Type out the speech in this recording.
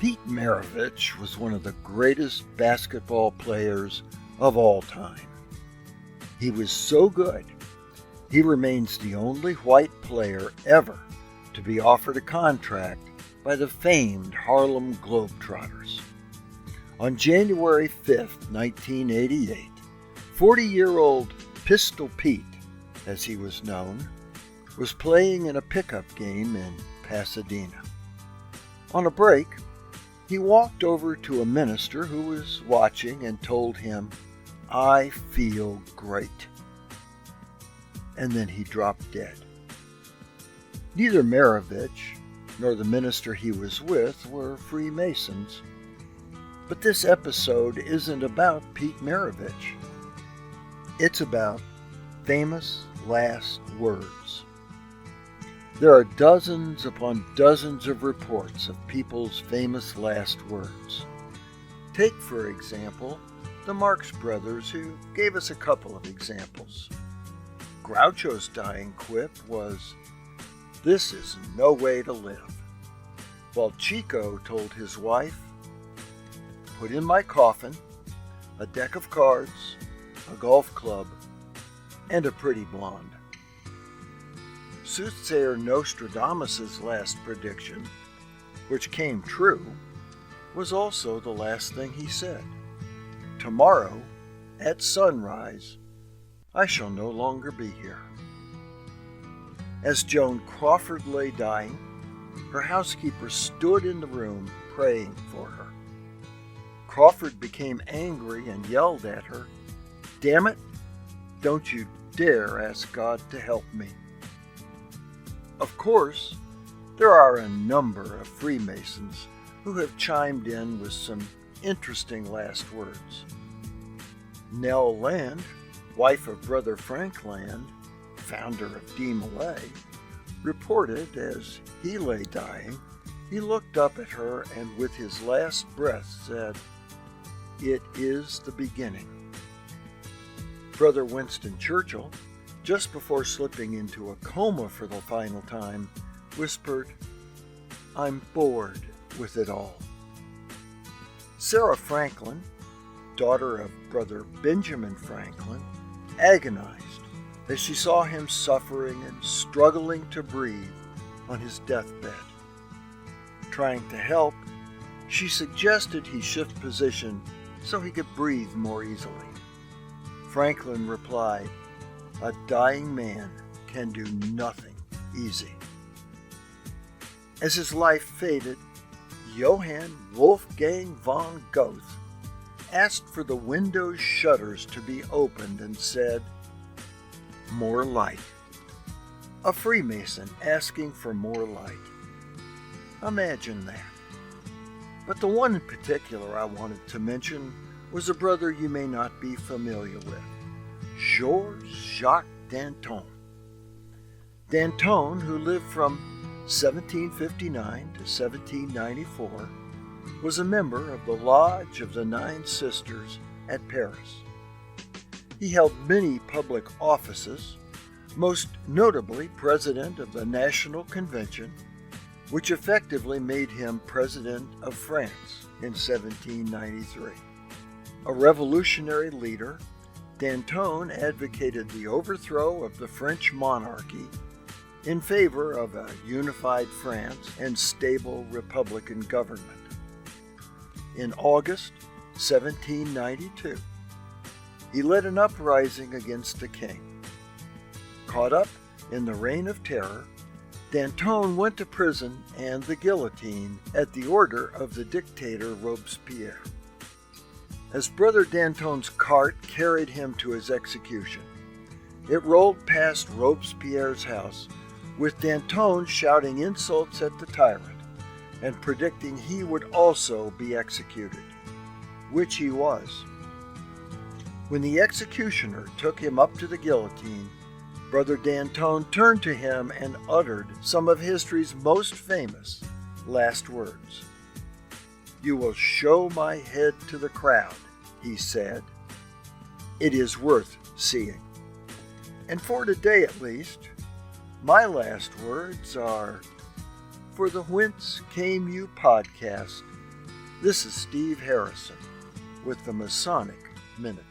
Pete Maravich was one of the greatest basketball players of all time. He was so good, he remains the only white player ever to be offered a contract by the famed Harlem Globetrotters. On January 5, 1988, 40-year-old Pistol Pete, as he was known, was playing in a pickup game in Pasadena. On a break, he walked over to a minister who was watching and told him, "I feel great." And then he dropped dead. Neither Maravich nor the minister he was with were Freemasons. But this episode isn't about Pete Maravich. It's about famous last words. There are dozens upon dozens of reports of people's famous last words. Take, for example, the Marx Brothers, who gave us a couple of examples. Groucho's dying quip was, "This is no way to live," while Chico told his wife, "Put in my coffin a deck of cards, a golf club, and a pretty blonde." Soothsayer Nostradamus' last prediction, which came true, was also the last thing he said. "Tomorrow, at sunrise, I shall no longer be here." As Joan Crawford lay dying, her housekeeper stood in the room praying for her. Crawford became angry and yelled at her, "Damn it, don't you dare ask God to help me." Of course, there are a number of Freemasons who have chimed in with some interesting last words. Nell Land, wife of Brother Frank Land, founder of D. Malay, reported as he lay dying, he looked up at her and with his last breath said, "It is the beginning." Brother Winston Churchill, just before slipping into a coma for the final time, whispered, "I'm bored with it all." Sarah Franklin, daughter of Brother Benjamin Franklin, agonized as she saw him suffering and struggling to breathe on his deathbed. Trying to help, she suggested he shift position so he could breathe more easily. Franklin replied, "A dying man can do nothing easy." As his life faded, Johann Wolfgang von Goethe asked for the window's shutters to be opened and said, "More light." A Freemason asking for more light. Imagine that. But the one in particular I wanted to mention was a brother you may not be familiar with, Georges Jacques Danton. Danton, who lived from 1759 to 1794, was a member of the Lodge of the Nine Sisters at Paris. He held many public offices, most notably President of the National Convention, which effectively made him President of France in 1793. A revolutionary leader, Danton advocated the overthrow of the French monarchy in favor of a unified France and stable republican government. In August 1792, he led an uprising against the king. Caught up in the Reign of Terror, Danton went to prison and the guillotine at the order of the dictator Robespierre. As Brother Danton's cart carried him to his execution, it rolled past Robespierre's house, with Danton shouting insults at the tyrant and predicting he would also be executed, which he was. When the executioner took him up to the guillotine, Brother Danton turned to him and uttered some of history's most famous last words. "You will show my head to the crowd," he said. "It is worth seeing." And for today at least, my last words are, for the Whence Came You podcast, This is Steve Harrison with the Masonic Minute.